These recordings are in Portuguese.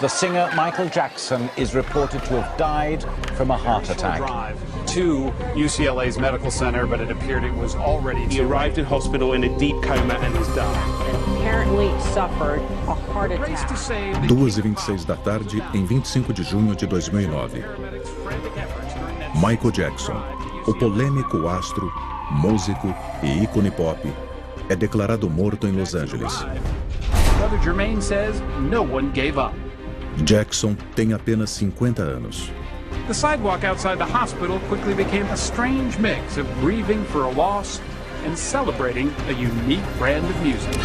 The singer Michael Jackson is reported to have died from a heart attack. To UCLA's medical center, but it appeared it was already He arrived in hospital in a deep coma and has died. Apparently suffered a heart attack. 2h26 da tarde, em 25 de junho de 2009. Michael Jackson, o polêmico astro, músico e ícone pop, é declarado morto em Los Angeles. Brother Jermaine says no one gave up. Jackson tem apenas 50 anos. The sidewalk outside the hospital quickly became a strange mix of grieving for a loss and celebrating a unique brand of music.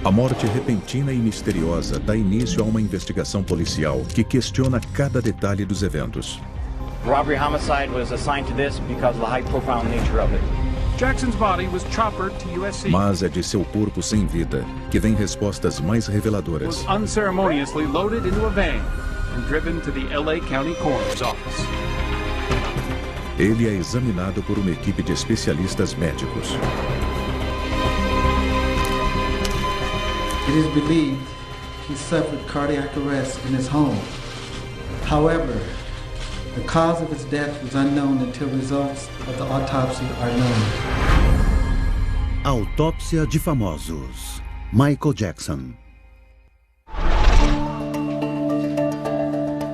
A morte repentina e misteriosa dá início a uma investigação policial que questiona cada detalhe dos eventos. Robbery homicide was assigned to this because of the high-profile nature of it. Jackson's body was choppered to USC. Mas é de seu corpo sem vida que vem respostas mais reveladoras. Was unceremoniously loaded into a van and driven to the LA County Coroner's Office. Ele é examinado por uma equipe de especialistas médicos. It is believed he suffered cardiac arrest in his home. However, the cause of his death was unknown until results of the autopsy are known. Autópsia de famosos. Michael Jackson.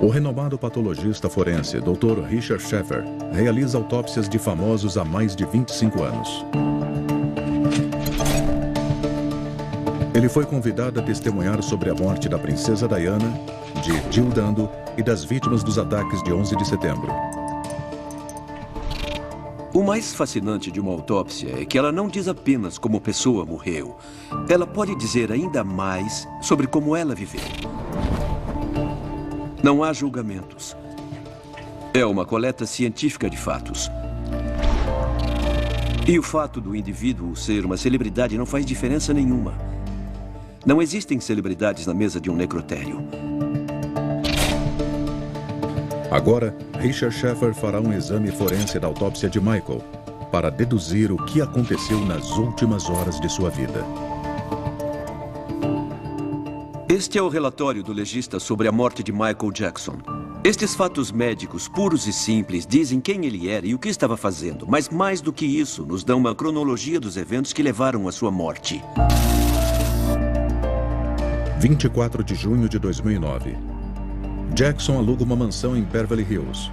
O renomado patologista forense, Dr. Richard Schaeffer, realiza autópsias de famosos há mais de 25 anos. Ele foi convidado a testemunhar sobre a morte da princesa Diana, de Jill Dando e das vítimas dos ataques de 11 de setembro. O mais fascinante de uma autópsia é que ela não diz apenas como a pessoa morreu. Ela pode dizer ainda mais sobre como ela viveu. Não há julgamentos. É uma coleta científica de fatos. E o fato do indivíduo ser uma celebridade não faz diferença nenhuma. Não existem celebridades na mesa de um necrotério. Agora, Richard Schaeffer fará um exame forense da autópsia de Michael para deduzir o que aconteceu nas últimas horas de sua vida. Este é o relatório do legista sobre a morte de Michael Jackson. Estes fatos médicos puros e simples dizem quem ele era e o que estava fazendo, mas mais do que isso, nos dão uma cronologia dos eventos que levaram à sua morte. 24 de junho de 2009. Jackson aluga uma mansão em Beverly Hills.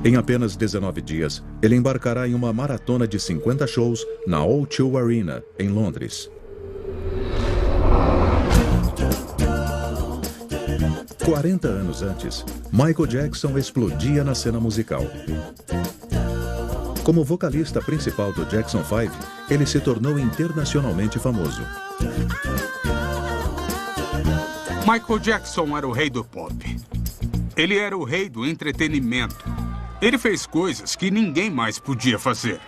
Em apenas 19 dias, ele embarcará em uma maratona de 50 shows na O2 Arena, em Londres. 40 anos antes, Michael Jackson explodia na cena musical. Como vocalista principal do Jackson 5, ele se tornou internacionalmente famoso. Michael Jackson era o rei do pop. Ele era o rei do entretenimento. Ele fez coisas que ninguém mais podia fazer.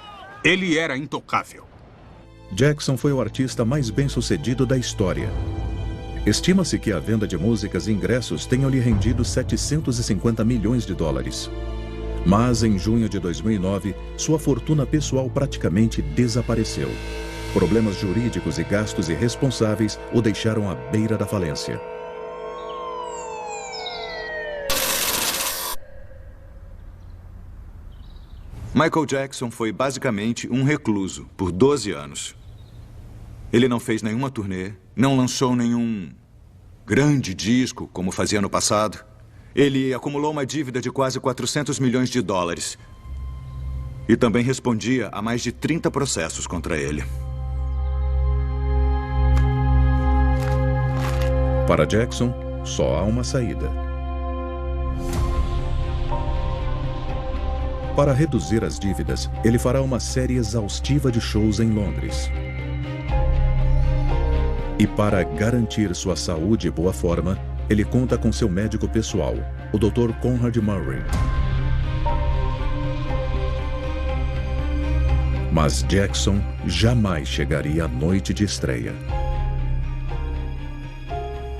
Ele era intocável. Jackson foi o artista mais bem-sucedido da história. Estima-se que a venda de músicas e ingressos tenham lhe rendido 750 milhões de dólares. Mas, em junho de 2009, sua fortuna pessoal praticamente desapareceu. Problemas jurídicos e gastos irresponsáveis o deixaram à beira da falência. Michael Jackson foi basicamente um recluso por 12 anos. Ele não fez nenhuma turnê, não lançou nenhum grande disco como fazia no passado. Ele acumulou uma dívida de quase 400 milhões de dólares. E também respondia a mais de 30 processos contra ele. Para Jackson, só há uma saída. Para reduzir as dívidas, ele fará uma série exaustiva de shows em Londres. E para garantir sua saúde e boa forma, ele conta com seu médico pessoal, o Dr. Conrad Murray. Mas Jackson jamais chegaria à noite de estreia.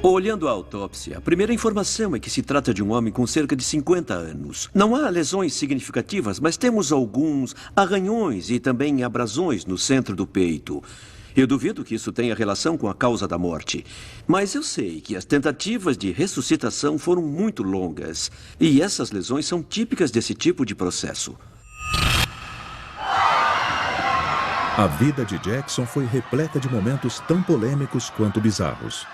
Olhando a autópsia, a primeira informação é que se trata de um homem com cerca de 50 anos. Não há lesões significativas, mas temos alguns arranhões e também abrasões no centro do peito. Eu duvido que isso tenha relação com a causa da morte. Mas eu sei que as tentativas de ressuscitação foram muito longas. E essas lesões são típicas desse tipo de processo. A vida de Jackson foi repleta de momentos tão polêmicos quanto bizarros.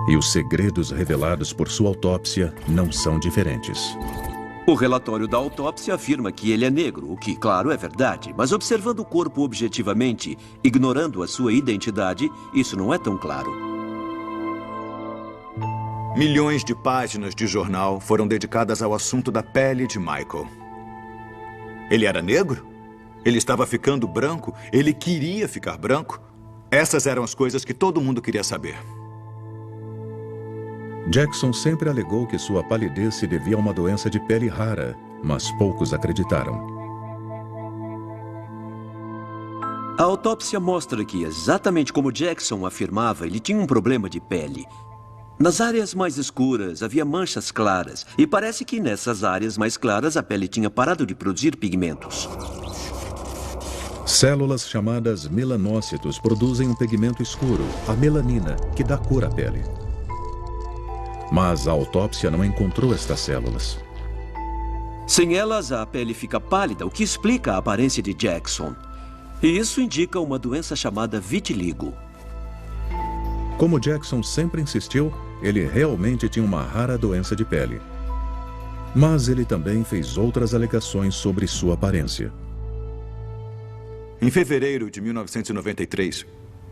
E os segredos revelados por sua autópsia não são diferentes. O relatório da autópsia afirma que ele é negro, o que, claro, é verdade. Mas observando o corpo objetivamente, ignorando a sua identidade, isso não é tão claro. Milhões de páginas de jornal foram dedicadas ao assunto da pele de Michael. Ele era negro? Ele estava ficando branco? Ele queria ficar branco? Essas eram as coisas que todo mundo queria saber. Jackson sempre alegou que sua palidez se devia a uma doença de pele rara, mas poucos acreditaram. A autópsia mostra que, exatamente como Jackson afirmava, ele tinha um problema de pele. Nas áreas mais escuras havia manchas claras, e parece que nessas áreas mais claras a pele tinha parado de produzir pigmentos. Células chamadas melanócitos produzem um pigmento escuro, a melanina, que dá cor à pele. Mas a autópsia não encontrou estas células. Sem elas, a pele fica pálida, o que explica a aparência de Jackson. E isso indica uma doença chamada vitiligo. Como Jackson sempre insistiu, ele realmente tinha uma rara doença de pele. Mas ele também fez outras alegações sobre sua aparência. Em fevereiro de 1993,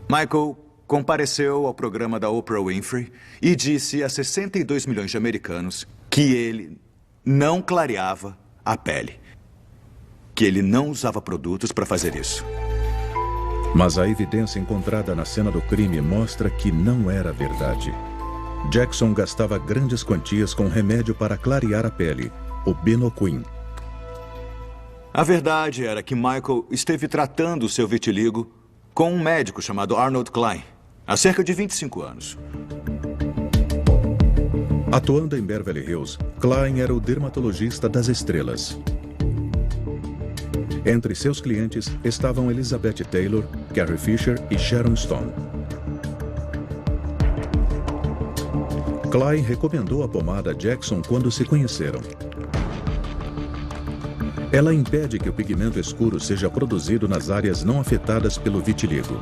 Michael compareceu ao programa da Oprah Winfrey e disse a 62 milhões de americanos que ele não clareava a pele, que ele não usava produtos para fazer isso. Mas a evidência encontrada na cena do crime mostra que não era verdade. Jackson gastava grandes quantias com remédio para clarear a pele, o Benoquin. A verdade era que Michael esteve tratando seu vitiligo com um médico chamado Arnold Klein, há cerca de 25 anos. Atuando em Beverly Hills, Klein era o dermatologista das estrelas. Entre seus clientes estavam Elizabeth Taylor, Carrie Fisher e Sharon Stone. Klein recomendou a pomada Jackson quando se conheceram. Ela impede que o pigmento escuro seja produzido nas áreas não afetadas pelo vitiligo.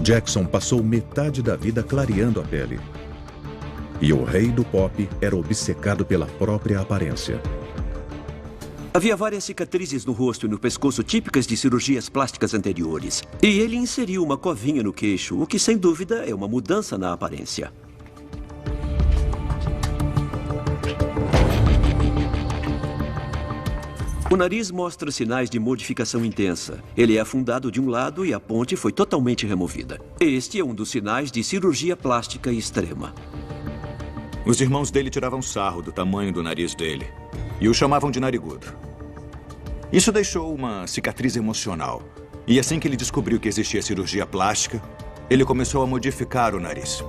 Jackson passou metade da vida clareando a pele. E o rei do pop era obcecado pela própria aparência. Havia várias cicatrizes no rosto e no pescoço típicas de cirurgias plásticas anteriores. E ele inseriu uma covinha no queixo, o que sem dúvida é uma mudança na aparência. O nariz mostra sinais de modificação intensa. Ele é afundado de um lado e a ponte foi totalmente removida. Este é um dos sinais de cirurgia plástica extrema. Os irmãos dele tiravam sarro do tamanho do nariz dele e o chamavam de narigudo. Isso deixou uma cicatriz emocional. E assim que ele descobriu que existia cirurgia plástica, ele começou a modificar o nariz.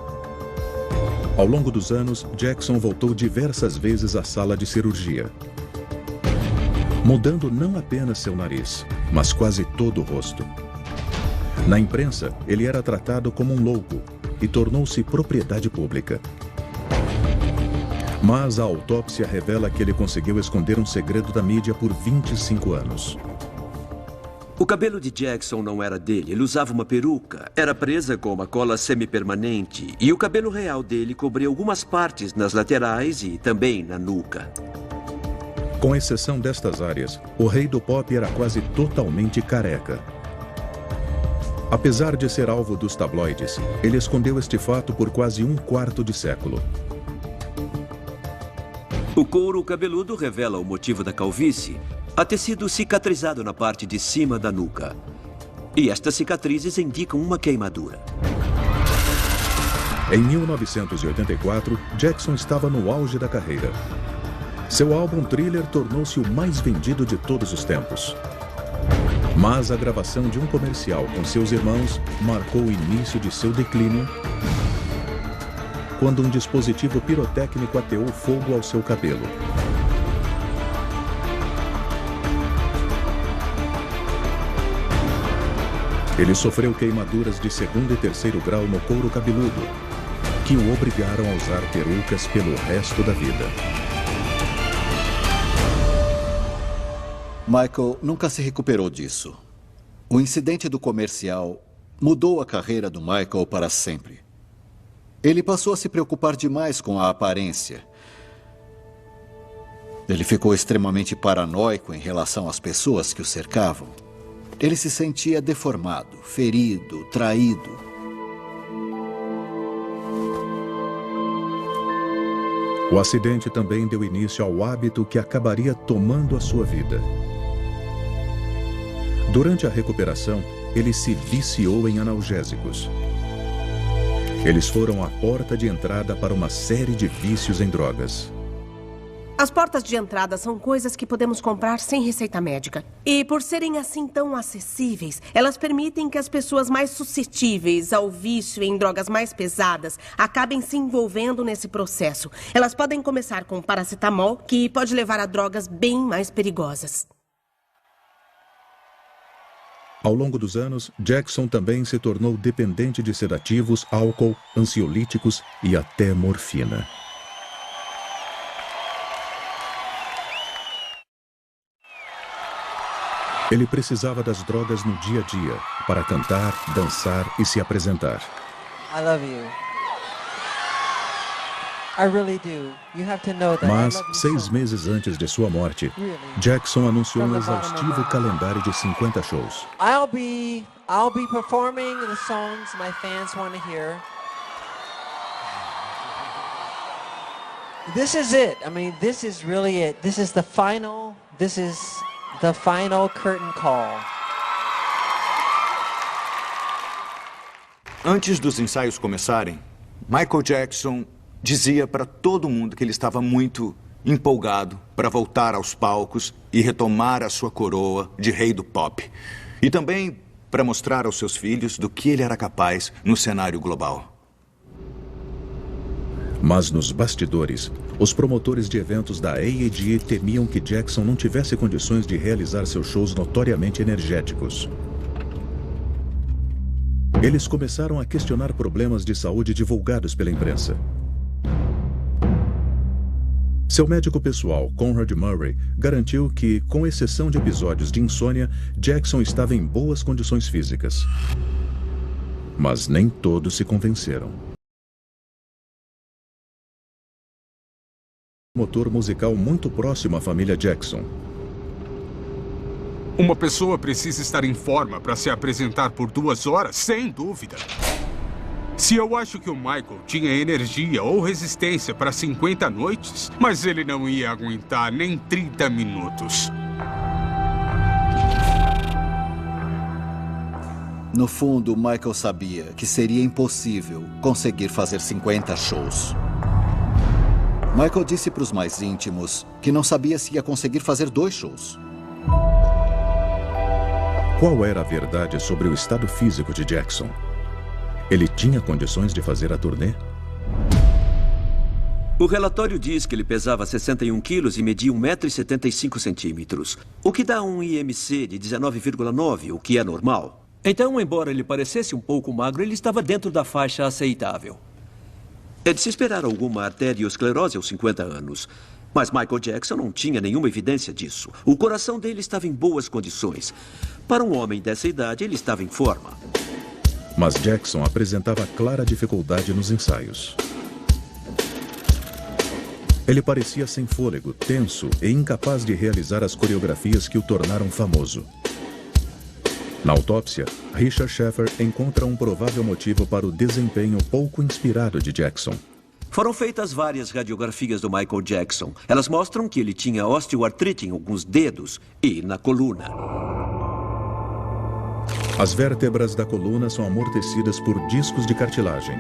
Ao longo dos anos, Jackson voltou diversas vezes à sala de cirurgia, mudando não apenas seu nariz, mas quase todo o rosto. Na imprensa, ele era tratado como um louco e tornou-se propriedade pública. Mas a autópsia revela que ele conseguiu esconder um segredo da mídia por 25 anos. O cabelo de Jackson não era dele, ele usava uma peruca, era presa com uma cola semipermanente e o cabelo real dele cobria algumas partes nas laterais e também na nuca. Com exceção destas áreas, o rei do pop era quase totalmente careca. Apesar de ser alvo dos tabloides, ele escondeu este fato por quase um quarto de século. O couro cabeludo revela o motivo da calvície, a tecido cicatrizado na parte de cima da nuca. E estas cicatrizes indicam uma queimadura. Em 1984, Jackson estava no auge da carreira. Seu álbum Thriller tornou-se o mais vendido de todos os tempos. Mas a gravação de um comercial com seus irmãos marcou o início de seu declínio, quando um dispositivo pirotécnico ateou fogo ao seu cabelo. Ele sofreu queimaduras de 2º e 3º grau no couro cabeludo, que o obrigaram a usar perucas pelo resto da vida. Michael nunca se recuperou disso. O incidente do comercial mudou a carreira do Michael para sempre. Ele passou a se preocupar demais com a aparência. Ele ficou extremamente paranoico em relação às pessoas que o cercavam. Ele se sentia deformado, ferido, traído. O acidente também deu início ao hábito que acabaria tomando a sua vida. Durante a recuperação, ele se viciou em analgésicos. Eles foram a porta de entrada para uma série de vícios em drogas. As portas de entrada são coisas que podemos comprar sem receita médica. E por serem assim tão acessíveis, elas permitem que as pessoas mais suscetíveis ao vício em drogas mais pesadas acabem se envolvendo nesse processo. Elas podem começar com paracetamol, que pode levar a drogas bem mais perigosas. Ao longo dos anos, Jackson também se tornou dependente de sedativos, álcool, ansiolíticos e até morfina. Ele precisava das drogas no dia a dia para cantar, dançar e se apresentar. I love you. I really do. You have to know that. Mas, 6 meses antes de sua morte, Jackson anunciou um exaustivo calendário de 50 shows. I'll be performing the songs my fans want to hear. This is it. I mean, this is really it. This is the final curtain call. Antes dos ensaios começarem, Michael Jackson dizia para todo mundo que ele estava muito empolgado para voltar aos palcos e retomar a sua coroa de rei do pop. E também para mostrar aos seus filhos do que ele era capaz no cenário global. Mas nos bastidores, os promotores de eventos da AEG temiam que Jackson não tivesse condições de realizar seus shows notoriamente energéticos. Eles começaram a questionar problemas de saúde divulgados pela imprensa. Seu médico pessoal, Conrad Murray, garantiu que, com exceção de episódios de insônia, Jackson estava em boas condições físicas. Mas nem todos se convenceram. Motor musical muito próximo à família Jackson. Uma pessoa precisa estar em forma para se apresentar por 2 horas, sem dúvida. Se eu acho que o Michael tinha energia ou resistência para 50 noites, mas ele não ia aguentar nem 30 minutos. No fundo, Michael sabia que seria impossível conseguir fazer 50 shows. Michael disse para os mais íntimos que não sabia se ia conseguir fazer 2 shows. Qual era a verdade sobre o estado físico de Jackson? Ele tinha condições de fazer a turnê? O relatório diz que ele pesava 61 quilos e media 1,75 m, o que dá um IMC de 19,9, o que é normal. Então, embora ele parecesse um pouco magro, ele estava dentro da faixa aceitável. É de se esperar alguma arteriosclerose aos 50 anos. Mas Michael Jackson não tinha nenhuma evidência disso. O coração dele estava em boas condições. Para um homem dessa idade, ele estava em forma. Mas Jackson apresentava clara dificuldade nos ensaios. Ele parecia sem fôlego, tenso e incapaz de realizar as coreografias que o tornaram famoso. Na autópsia, Richard Schaeffer encontra um provável motivo para o desempenho pouco inspirado de Jackson. Foram feitas várias radiografias do Michael Jackson. Elas mostram que ele tinha osteoartrite em alguns dedos e na coluna. As vértebras da coluna são amortecidas por discos de cartilagem.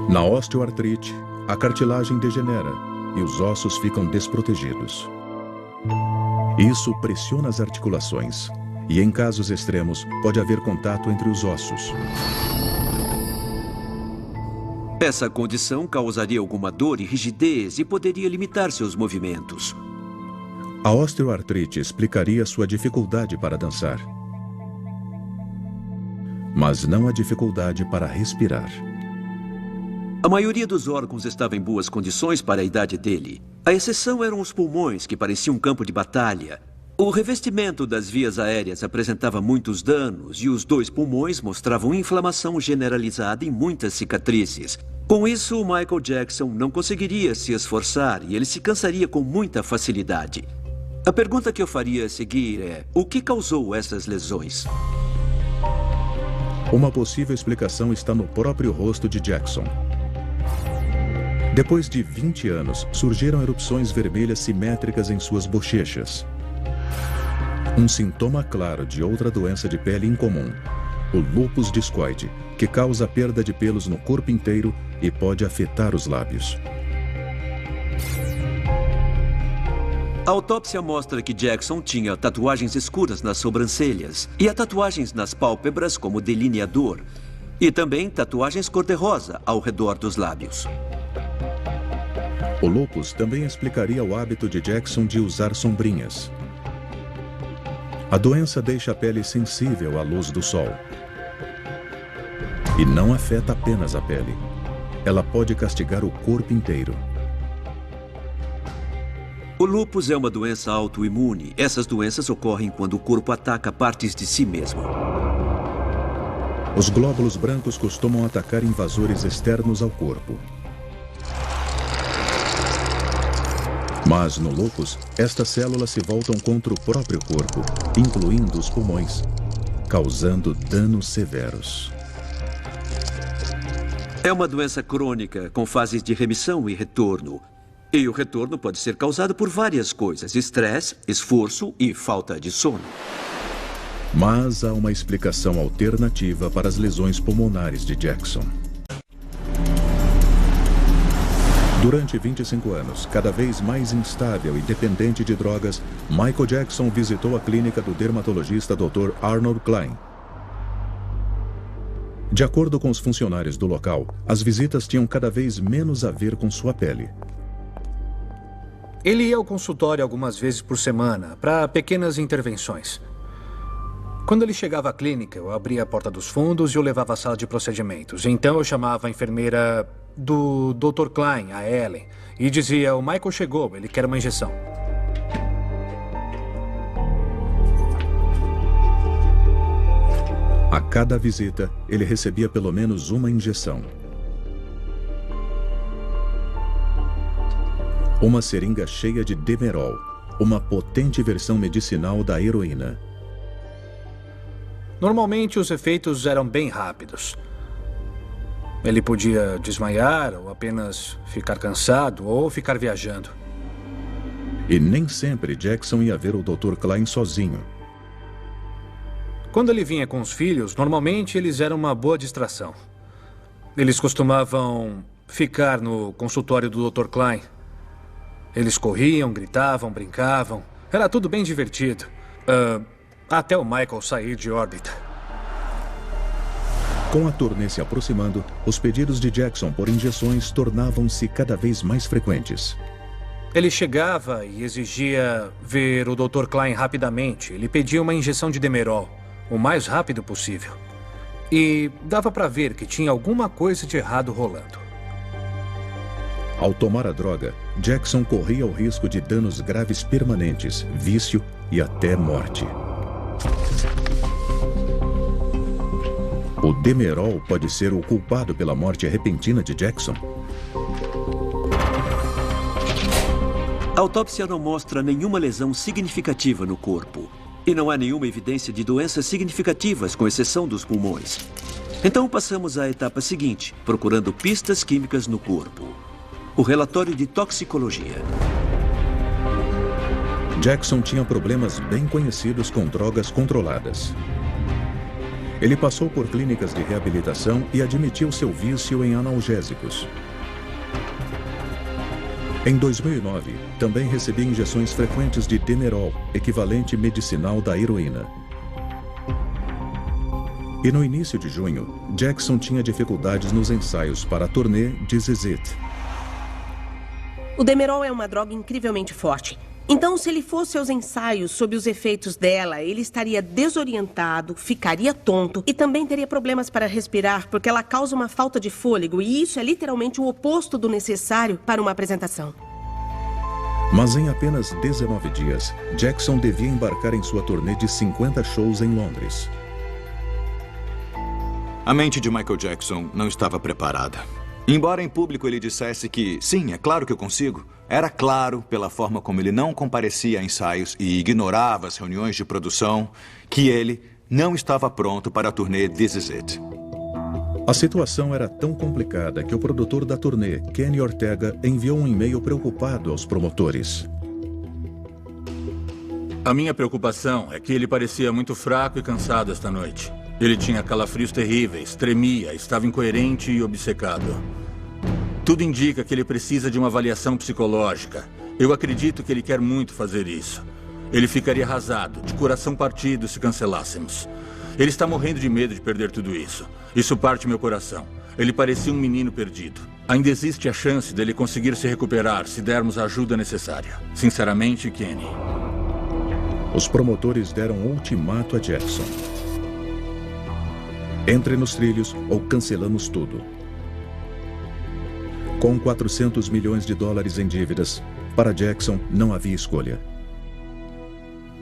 Na osteoartrite, a cartilagem degenera e os ossos ficam desprotegidos. Isso pressiona as articulações e, em casos extremos, pode haver contato entre os ossos. Essa condição causaria alguma dor e rigidez e poderia limitar seus movimentos. A osteoartrite explicaria sua dificuldade para dançar, mas não a dificuldade para respirar. A maioria dos órgãos estava em boas condições para a idade dele. A exceção eram os pulmões, que pareciam um campo de batalha. O revestimento das vias aéreas apresentava muitos danos e os 2 pulmões mostravam inflamação generalizada e muitas cicatrizes. Com isso, o Michael Jackson não conseguiria se esforçar e ele se cansaria com muita facilidade. A pergunta que eu faria a seguir é: o que causou essas lesões? Uma possível explicação está no próprio rosto de Jackson. Depois de 20 anos, surgiram erupções vermelhas simétricas em suas bochechas. Um sintoma claro de outra doença de pele incomum, o lúpus discoide, que causa perda de pelos no corpo inteiro e pode afetar os lábios. A autópsia mostra que Jackson tinha tatuagens escuras nas sobrancelhas e tatuagens nas pálpebras como delineador, e também tatuagens cor-de-rosa ao redor dos lábios. O lúpus também explicaria o hábito de Jackson de usar sombrinhas. A doença deixa a pele sensível à luz do sol. E não afeta apenas a pele. Ela pode castigar o corpo inteiro. O lúpus é uma doença autoimune. Essas doenças ocorrem quando o corpo ataca partes de si mesmo. Os glóbulos brancos costumam atacar invasores externos ao corpo. Mas no lúpus, estas células se voltam contra o próprio corpo, incluindo os pulmões, causando danos severos. É uma doença crônica, com fases de remissão e retorno. E o retorno pode ser causado por várias coisas: estresse, esforço e falta de sono. Mas há uma explicação alternativa para as lesões pulmonares de Jackson. Durante 25 anos, cada vez mais instável e dependente de drogas, Michael Jackson visitou a clínica do dermatologista Dr. Arnold Klein. De acordo com os funcionários do local, as visitas tinham cada vez menos a ver com sua pele. Ele ia ao consultório algumas vezes por semana, para pequenas intervenções. Quando ele chegava à clínica, eu abria a porta dos fundos e o levava à sala de procedimentos. Então eu chamava a enfermeira do Dr. Klein, a Ellen, e dizia: o Michael chegou, ele quer uma injeção. A cada visita, ele recebia pelo menos uma injeção. Uma seringa cheia de Demerol, uma potente versão medicinal da heroína. Normalmente os efeitos eram bem rápidos. Ele podia desmaiar, ou apenas ficar cansado, ou ficar viajando. E nem sempre Jackson ia ver o Dr. Klein sozinho. Quando ele vinha com os filhos, normalmente eles eram uma boa distração. Eles costumavam ficar no consultório do Dr. Klein. Eles corriam, gritavam, brincavam. Era tudo bem divertido. Até o Michael sair de órbita. Com a turnê se aproximando, os pedidos de Jackson por injeções tornavam-se cada vez mais frequentes. Ele chegava e exigia ver o Dr. Klein rapidamente. Ele pedia uma injeção de Demerol, o mais rápido possível. E dava para ver que tinha alguma coisa de errado rolando. Ao tomar a droga, Jackson corria o risco de danos graves permanentes, vício e até morte. O Demerol pode ser o culpado pela morte repentina de Jackson? A autópsia não mostra nenhuma lesão significativa no corpo. E não há nenhuma evidência de doenças significativas, com exceção dos pulmões. Então passamos à etapa seguinte, procurando pistas químicas no corpo. O relatório de toxicologia. Jackson tinha problemas bem conhecidos com drogas controladas. Ele passou por clínicas de reabilitação e admitiu seu vício em analgésicos. Em 2009, também recebia injeções frequentes de Demerol, equivalente medicinal da heroína. E no início de junho, Jackson tinha dificuldades nos ensaios para a turnê This Is It. O Demerol é uma droga incrivelmente forte. Então, se ele fosse aos ensaios sob os efeitos dela, ele estaria desorientado, ficaria tonto e também teria problemas para respirar, porque ela causa uma falta de fôlego, e isso é literalmente o oposto do necessário para uma apresentação. Mas em apenas 19 dias, Jackson devia embarcar em sua turnê de 50 shows em Londres. A mente de Michael Jackson não estava preparada. Embora em público ele dissesse que, sim, é claro que eu consigo, era claro, pela forma como ele não comparecia a ensaios e ignorava as reuniões de produção, que ele não estava pronto para a turnê This Is It. A situação era tão complicada que o produtor da turnê, Kenny Ortega, enviou um e-mail preocupado aos promotores. A minha preocupação é que ele parecia muito fraco e cansado esta noite. Ele tinha calafrios terríveis, tremia, estava incoerente e obcecado. Tudo indica que ele precisa de uma avaliação psicológica. Eu acredito que ele quer muito fazer isso. Ele ficaria arrasado, de coração partido, se cancelássemos. Ele está morrendo de medo de perder tudo isso. Isso parte meu coração. Ele parecia um menino perdido. Ainda existe a chance dele conseguir se recuperar se dermos a ajuda necessária. Sinceramente, Kenny. Os promotores deram um ultimato a Jackson. Entre nos trilhos ou cancelamos tudo. Com 400 milhões de dólares em dívidas, para Jackson não havia escolha.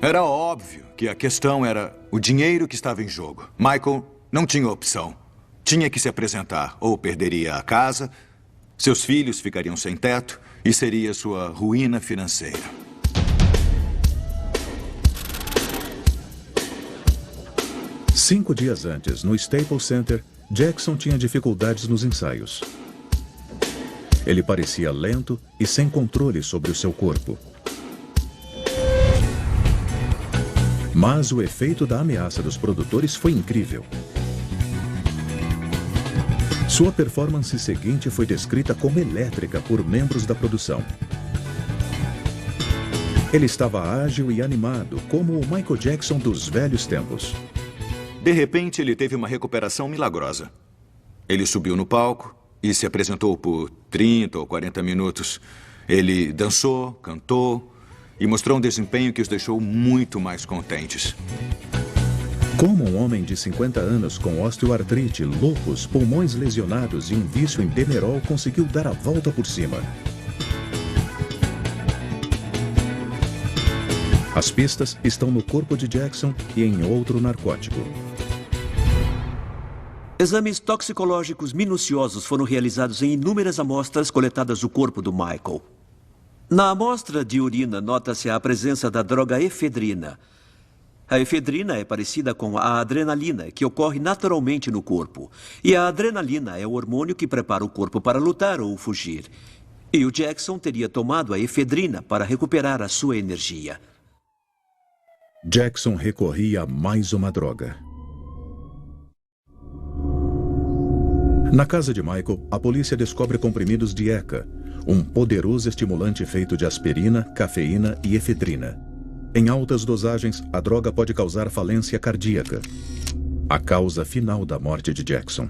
Era óbvio que a questão era o dinheiro que estava em jogo. Michael não tinha opção. Tinha que se apresentar, ou perderia a casa, seus filhos ficariam sem teto e seria sua ruína financeira. Cinco dias antes, no Staples Center, Jackson tinha dificuldades nos ensaios. Ele parecia lento e sem controle sobre o seu corpo. Mas o efeito da ameaça dos produtores foi incrível. Sua performance seguinte foi descrita como elétrica por membros da produção. Ele estava ágil e animado, como o Michael Jackson dos velhos tempos. De repente, ele teve uma recuperação milagrosa. Ele subiu no palco e se apresentou por 30 ou 40 minutos. Ele dançou, cantou e mostrou um desempenho que os deixou muito mais contentes. Como um homem de 50 anos com osteoartrite, lúpus, pulmões lesionados e um vício em Demerol conseguiu dar a volta por cima? As pistas estão no corpo de Jackson e em outro narcótico. Exames toxicológicos minuciosos foram realizados em inúmeras amostras coletadas do corpo do Michael. Na amostra de urina, nota-se a presença da droga efedrina. A efedrina é parecida com a adrenalina, que ocorre naturalmente no corpo. E a adrenalina é o hormônio que prepara o corpo para lutar ou fugir. E o Jackson teria tomado a efedrina para recuperar a sua energia. Jackson recorria a mais uma droga. Na casa de Michael, a polícia descobre comprimidos de ECA, um poderoso estimulante feito de aspirina, cafeína e efedrina. Em altas dosagens, a droga pode causar falência cardíaca, a causa final da morte de Jackson.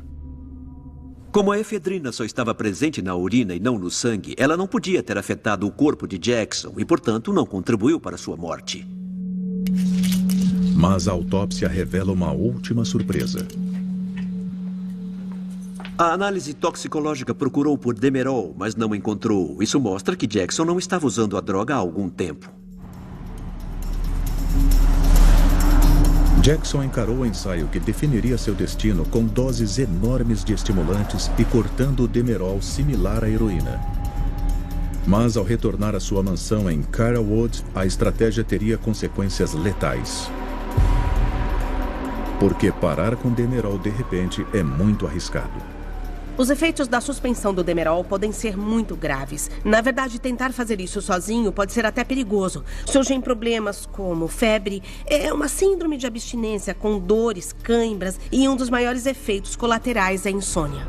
Como a efedrina só estava presente na urina e não no sangue, ela não podia ter afetado o corpo de Jackson e, portanto, não contribuiu para sua morte. Mas a autópsia revela uma última surpresa. A análise toxicológica procurou por Demerol, mas não encontrou. Isso mostra que Jackson não estava usando a droga há algum tempo. Jackson encarou o ensaio que definiria seu destino com doses enormes de estimulantes e cortando o Demerol similar à heroína. Mas ao retornar à sua mansão em Carlwood, a estratégia teria consequências letais. Porque parar com Demerol de repente é muito arriscado. Os efeitos da suspensão do Demerol podem ser muito graves. Na verdade, tentar fazer isso sozinho pode ser até perigoso. Surgem problemas como febre, é uma síndrome de abstinência com dores, cãibras e um dos maiores efeitos colaterais é a insônia.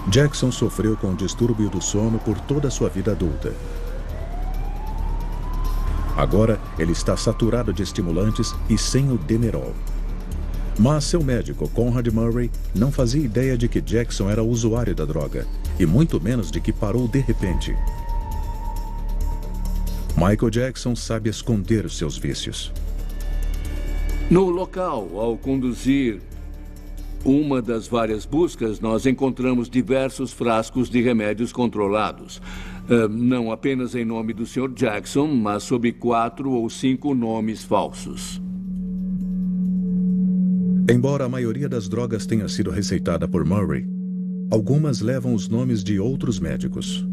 Jackson sofreu com o distúrbio do sono por toda a sua vida adulta. Agora, ele está saturado de estimulantes e sem o Demerol. Mas seu médico, Conrad Murray, não fazia ideia de que Jackson era usuário da droga, e muito menos de que parou de repente. Michael Jackson sabe esconder os seus vícios. No local, ao conduzir uma das várias buscas, nós encontramos diversos frascos de remédios controlados. Não apenas em nome do Sr. Jackson, mas sob 4 ou 5 nomes falsos. Embora a maioria das drogas tenha sido receitada por Murray, algumas levam os nomes de outros médicos.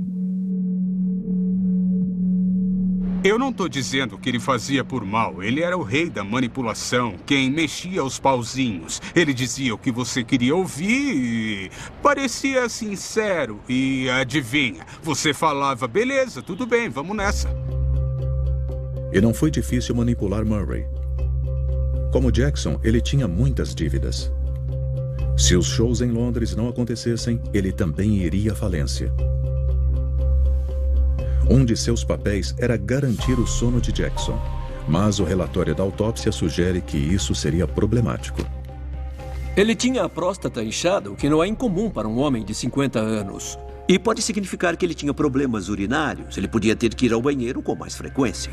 Eu não estou dizendo que ele fazia por mal. Ele era o rei da manipulação, quem mexia os pauzinhos. Ele dizia o que você queria ouvir e parecia sincero. E adivinha, você falava, beleza, tudo bem, vamos nessa. E não foi difícil manipular Murray. Como Jackson, ele tinha muitas dívidas. Se os shows em Londres não acontecessem, ele também iria à falência. Um de seus papéis era garantir o sono de Jackson, mas o relatório da autópsia sugere que isso seria problemático. Ele tinha a próstata inchada, o que não é incomum para um homem de 50 anos. E pode significar que ele tinha problemas urinários. Ele podia ter que ir ao banheiro com mais frequência.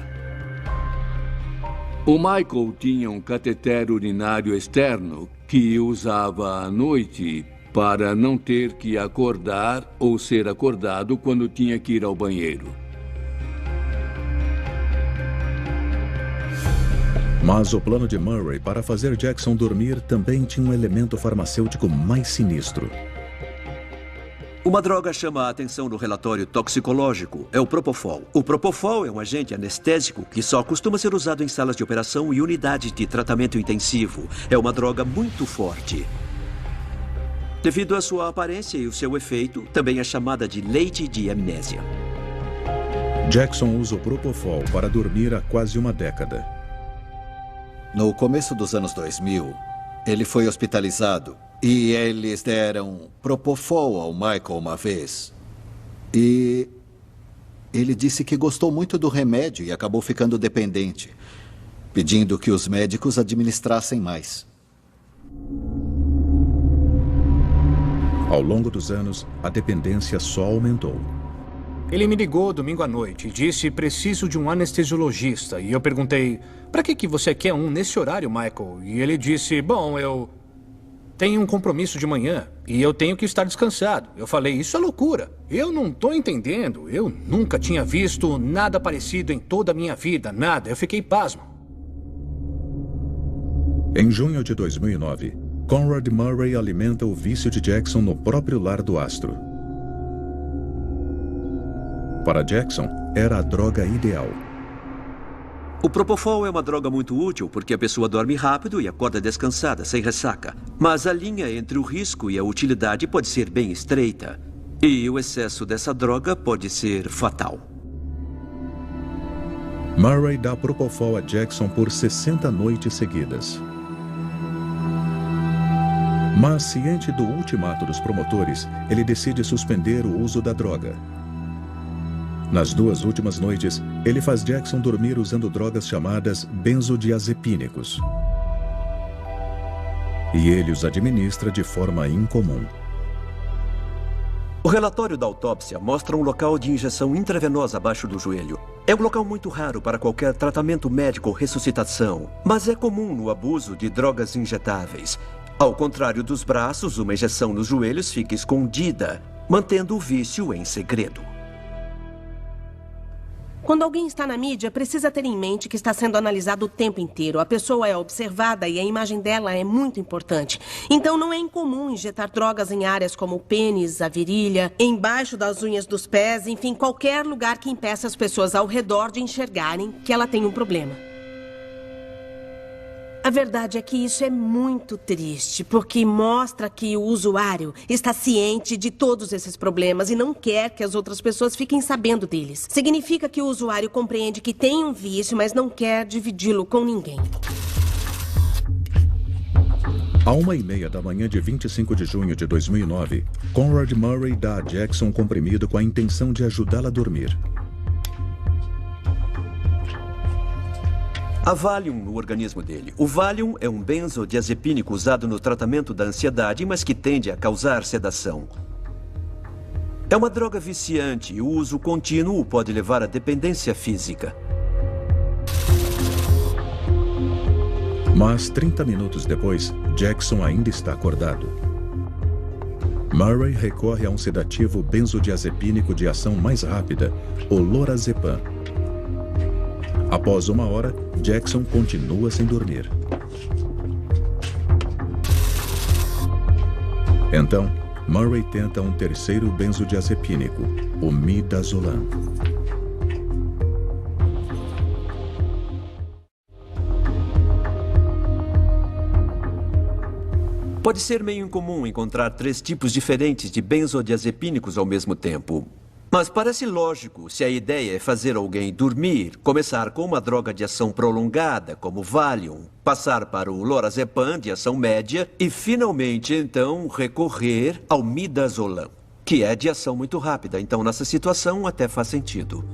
O Michael tinha um cateter urinário externo que usava à noite para não ter que acordar ou ser acordado quando tinha que ir ao banheiro. Mas o plano de Murray para fazer Jackson dormir também tinha um elemento farmacêutico mais sinistro. Uma droga chama a atenção no relatório toxicológico. É o Propofol. O Propofol é um agente anestésico que só costuma ser usado em salas de operação e unidades de tratamento intensivo. É uma droga muito forte. Devido à sua aparência e o seu efeito, também é chamada de leite de amnésia. Jackson usa o Propofol para dormir há quase uma década. No começo dos anos 2000, ele foi hospitalizado e eles deram Propofol ao Michael uma vez. E ele disse que gostou muito do remédio e acabou ficando dependente, pedindo que os médicos administrassem mais. Ao longo dos anos, a dependência só aumentou. Ele me ligou domingo à noite e disse, preciso de um anestesiologista. E eu perguntei, para que você quer um nesse horário, Michael? E ele disse, bom, eu tenho um compromisso de manhã e eu tenho que estar descansado. Eu falei, isso é loucura. Eu não estou entendendo. Eu nunca tinha visto nada parecido em toda a minha vida, nada. Eu fiquei pasmo. Em junho de 2009, Conrad Murray alimenta o vício de Jackson no próprio lar do astro. Para Jackson, era a droga ideal. O Propofol é uma droga muito útil porque a pessoa dorme rápido e acorda descansada, sem ressaca. Mas a linha entre o risco e a utilidade pode ser bem estreita. E o excesso dessa droga pode ser fatal. Murray dá Propofol a Jackson por 60 noites seguidas. Mas, ciente do ultimato dos promotores, ele decide suspender o uso da droga. Nas 2 últimas noites, ele faz Jackson dormir usando drogas chamadas benzodiazepínicos. E ele os administra de forma incomum. O relatório da autópsia mostra um local de injeção intravenosa abaixo do joelho. É um local muito raro para qualquer tratamento médico ou ressuscitação, mas é comum no abuso de drogas injetáveis. Ao contrário dos braços, uma injeção nos joelhos fica escondida, mantendo o vício em segredo. Quando alguém está na mídia, precisa ter em mente que está sendo analisado o tempo inteiro. A pessoa é observada e a imagem dela é muito importante. Então não é incomum injetar drogas em áreas como o pênis, a virilha, embaixo das unhas dos pés, enfim, qualquer lugar que impeça as pessoas ao redor de enxergarem que ela tem um problema. A verdade é que isso é muito triste, porque mostra que o usuário está ciente de todos esses problemas e não quer que as outras pessoas fiquem sabendo deles. Significa que o usuário compreende que tem um vício, mas não quer dividi-lo com ninguém. À 1h30 da manhã de 25 de junho de 2009, Conrad Murray dá a Jackson um comprimido com a intenção de ajudá-la a dormir. Há Valium no organismo dele. O Valium é um benzodiazepínico usado no tratamento da ansiedade, mas que tende a causar sedação. É uma droga viciante e o uso contínuo pode levar à dependência física. Mas 30 minutos depois, Jackson ainda está acordado. Murray recorre a um sedativo benzodiazepínico de ação mais rápida, o lorazepam. Após 1 hora, Jackson continua sem dormir. Então, Murray tenta um terceiro benzodiazepínico, o midazolam. Pode ser meio incomum encontrar 3 tipos diferentes de benzodiazepínicos ao mesmo tempo. Mas parece lógico se a ideia é fazer alguém dormir, começar com uma droga de ação prolongada, como Valium, passar para o lorazepam de ação média e, finalmente, então, recorrer ao midazolam, que é de ação muito rápida. Então, nessa situação, até faz sentido.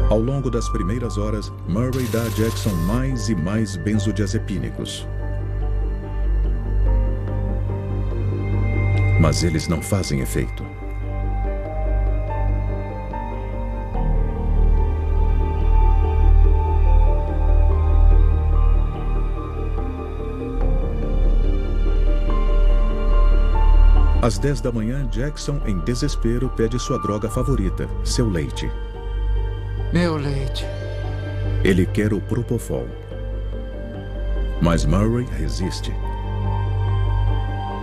Ao longo das primeiras horas, Murray dá a Jackson mais e mais benzodiazepínicos. Mas eles não fazem efeito. Às 10 da manhã, Jackson, em desespero, pede sua droga favorita, seu leite. Meu leite. Ele quer o Propofol. Mas Murray resiste.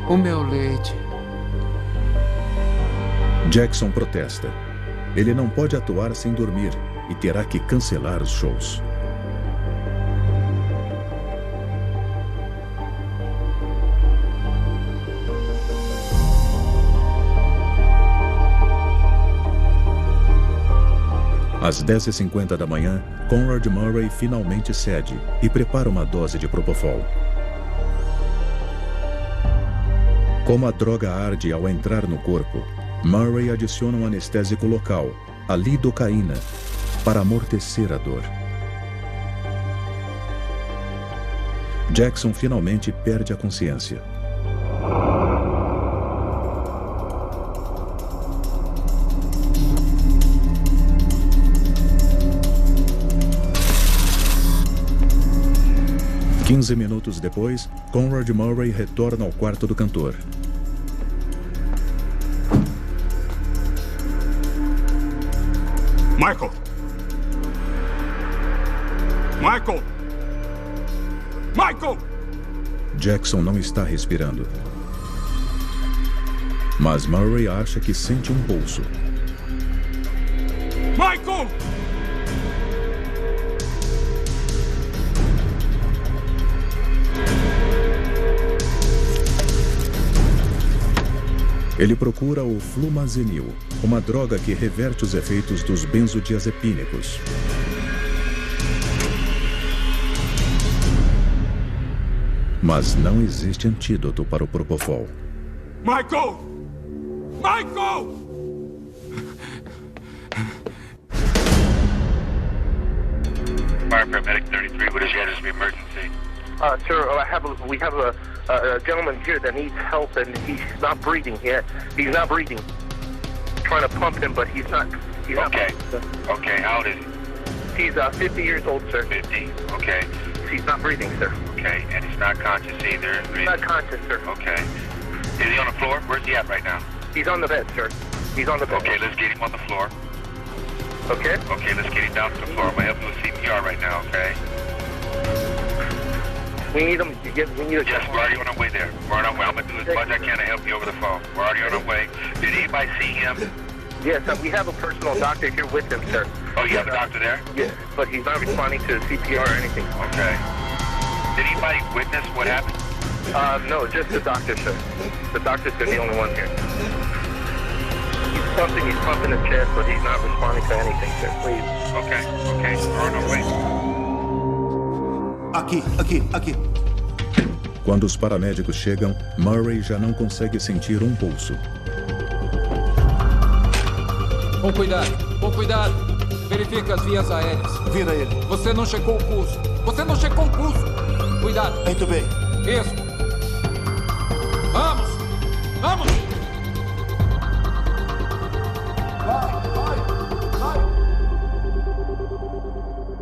O meu leite. Jackson protesta. Ele não pode atuar sem dormir e terá que cancelar os shows. Às 10h50 da manhã, Conrad Murray finalmente cede e prepara uma dose de Propofol. Como a droga arde ao entrar no corpo, Murray adiciona um anestésico local, a lidocaína, para amortecer a dor. Jackson finalmente perde a consciência. Quinze minutos depois, Conrad Murray retorna ao quarto do cantor. Michael! Michael! Michael! Jackson não está respirando. Mas Murray acha que sente um pulso. Michael! Ele procura o flumazenil, uma droga que reverte os efeitos dos benzodiazepínicos. Mas não existe antídoto para o Propofol. Michael! Michael! Fire paramedic 33, what is your emergency? Sir, we have a gentleman here that needs help, and he's not breathing yet. He's not breathing. Trying to pump him, but he's not. Okay. Okay, how old is he? He's 50 years old, sir. 50. Okay. He's not breathing, sir. Okay, and he's not conscious either. He's not conscious, sir. Okay. Is he on the floor? Where's he at right now? He's on the bed, sir. He's on the bed. Okay, let's get him on the floor. Okay. Okay, let's get him down to the floor. I'm gonna help you with CPR right now, okay? We need him to get. We need a. Yes, we're already on our way there. We're on our way. I'm gonna do as much as I can to help you over the phone. We're already on our way. Did anybody see him? Yes, we have a personal doctor here with him, sir. Oh, you have a doctor there? Yes, but he's not responding to CPR or anything. Okay. Did anybody witness what happened? No, just the doctor, sir. The doctor's the only one here. He's pumping his chest, but he's not responding to anything, sir. Please. Okay, we're on our way. Aqui. Quando os paramédicos chegam, Murray já não consegue sentir um pulso. Com cuidado. Verifique as vias aéreas. Vira ele. Você não checou o pulso. Cuidado. Muito bem. Isso. Vamos.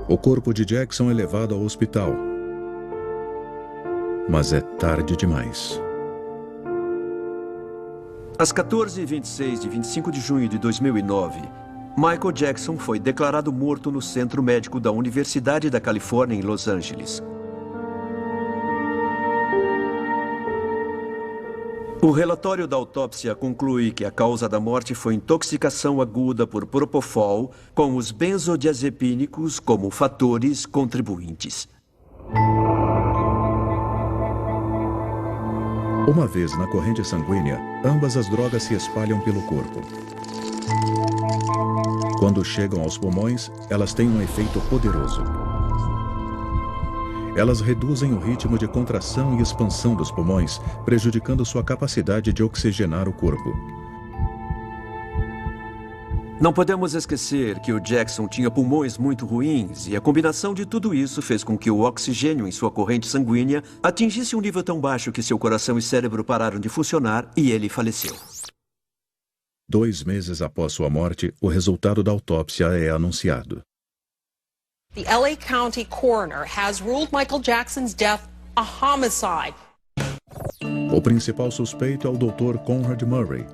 O corpo de Jackson é levado ao hospital. Mas é tarde demais. Às 14h26 de 25 de junho de 2009, Michael Jackson foi declarado morto no Centro Médico da Universidade da Califórnia, em Los Angeles. O relatório da autópsia conclui que a causa da morte foi intoxicação aguda por propofol, com os benzodiazepínicos como fatores contribuintes. Uma vez na corrente sanguínea, ambas as drogas se espalham pelo corpo. Quando chegam aos pulmões, elas têm um efeito poderoso. Elas reduzem o ritmo de contração e expansão dos pulmões, prejudicando sua capacidade de oxigenar o corpo. Não podemos esquecer que o Jackson tinha pulmões muito ruins e a combinação de tudo isso fez com que o oxigênio em sua corrente sanguínea atingisse um nível tão baixo que seu coração e cérebro pararam de funcionar e ele faleceu. 2 meses após sua morte, o resultado da autópsia é anunciado. The LA County coroner has ruled Michael Jackson's death a homicide. O principal suspeito é o Dr. Conrad Murray.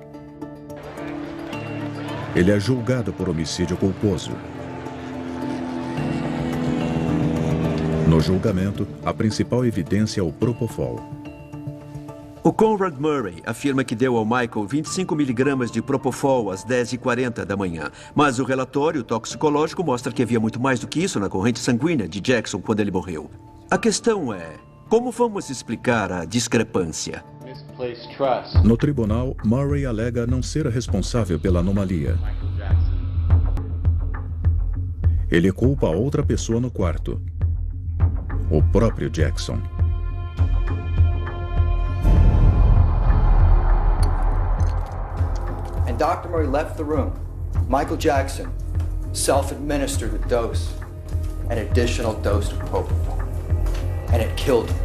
Ele é julgado por homicídio culposo. No julgamento, a principal evidência é o propofol. O Conrad Murray afirma que deu ao Michael 25 miligramas de propofol às 10h40 da manhã. Mas o relatório toxicológico mostra que havia muito mais do que isso na corrente sanguínea de Jackson quando ele morreu. A questão é, como vamos explicar a discrepância? No tribunal, Murray alega não ser responsável pela anomalia. Ele culpa outra pessoa no quarto. O próprio Jackson. And Dr. Murray left the room. Michael Jackson self-administered a dose, an additional dose of propofol. And it killed him.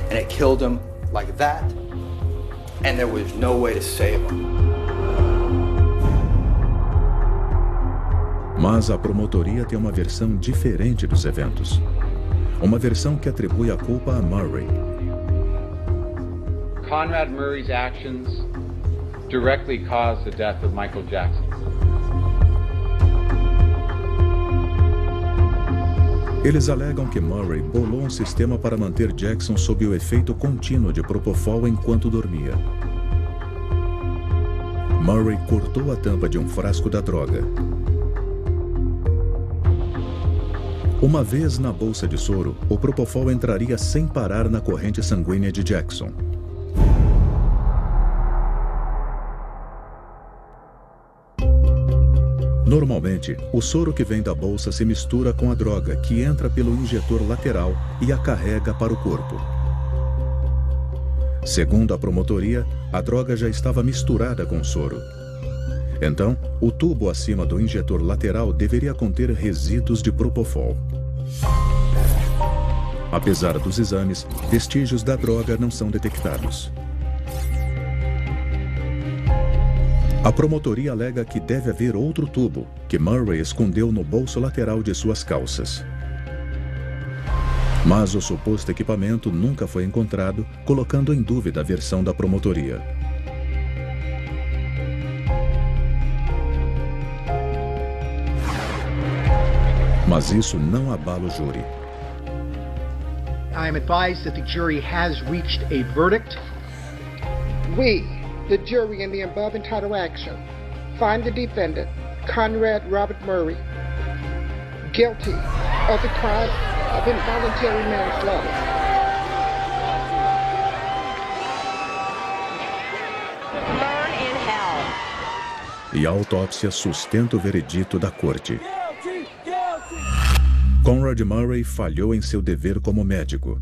And it killed him like that. And there was no way to save him. Mas a promotoria tem uma versão diferente dos eventos. Uma versão que atribui a culpa a Murray. Conrad Murray's actions directly caused the death of Michael Jackson. Eles alegam que Murray bolou um sistema para manter Jackson sob o efeito contínuo de propofol enquanto dormia. Murray cortou a tampa de um frasco da droga. Uma vez na bolsa de soro, o propofol entraria sem parar na corrente sanguínea de Jackson. Normalmente, o soro que vem da bolsa se mistura com a droga, que entra pelo injetor lateral e a carrega para o corpo. Segundo a promotoria, a droga já estava misturada com o soro. Então, o tubo acima do injetor lateral deveria conter resíduos de propofol. Apesar dos exames, vestígios da droga não são detectados. A promotoria alega que deve haver outro tubo, que Murray escondeu no bolso lateral de suas calças. Mas o suposto equipamento nunca foi encontrado, colocando em dúvida a versão da promotoria. Mas isso não abala o júri. I am advised that the jury has reached a verdict. We, the jury in the above entitled action, find the defendant, Conrad Robert Murray, guilty of the crime of involuntary manslaughter. Burn in hell. E a autópsia sustenta o veredito da corte. Conrad Murray falhou em seu dever como médico.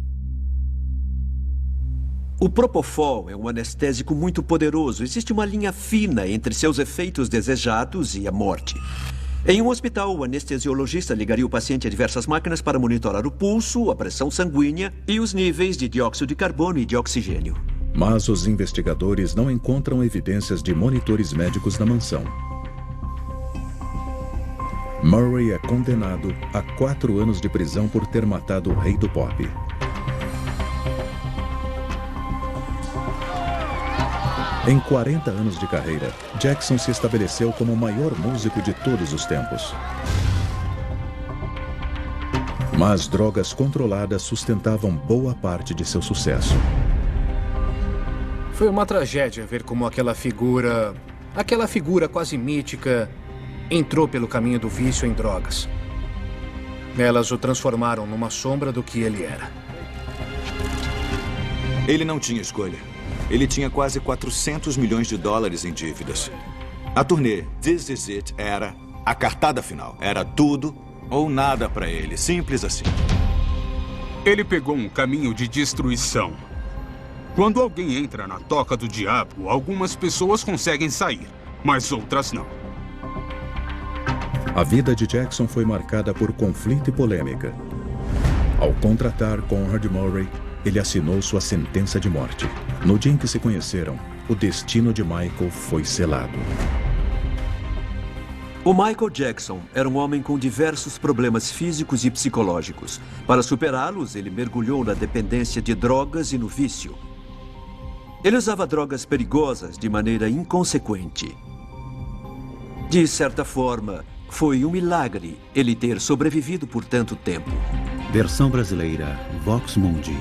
O propofol é um anestésico muito poderoso. Existe uma linha fina entre seus efeitos desejados e a morte. Em um hospital, o anestesiologista ligaria o paciente a diversas máquinas para monitorar o pulso, a pressão sanguínea e os níveis de dióxido de carbono e de oxigênio. Mas os investigadores não encontram evidências de monitores médicos na mansão. Murray é condenado a 4 anos de prisão por ter matado o rei do pop. Em 40 anos de carreira, Jackson se estabeleceu como o maior músico de todos os tempos. Mas drogas controladas sustentavam boa parte de seu sucesso. Foi uma tragédia ver como aquela figura quase mítica, entrou pelo caminho do vício em drogas. Elas o transformaram numa sombra do que ele era. Ele não tinha escolha. Ele tinha quase 400 milhões de dólares em dívidas. A turnê This Is It era a cartada final. Era tudo ou nada para ele. Simples assim. Ele pegou um caminho de destruição. Quando alguém entra na toca do diabo, algumas pessoas conseguem sair, mas outras não. A vida de Jackson foi marcada por conflito e polêmica. Ao contratar Conrad Murray, ele assinou sua sentença de morte. No dia em que se conheceram, o destino de Michael foi selado. O Michael Jackson era um homem com diversos problemas físicos e psicológicos. Para superá-los, ele mergulhou na dependência de drogas e no vício. Ele usava drogas perigosas de maneira inconsequente. De certa forma, foi um milagre ele ter sobrevivido por tanto tempo. Versão brasileira, Vox Mundi.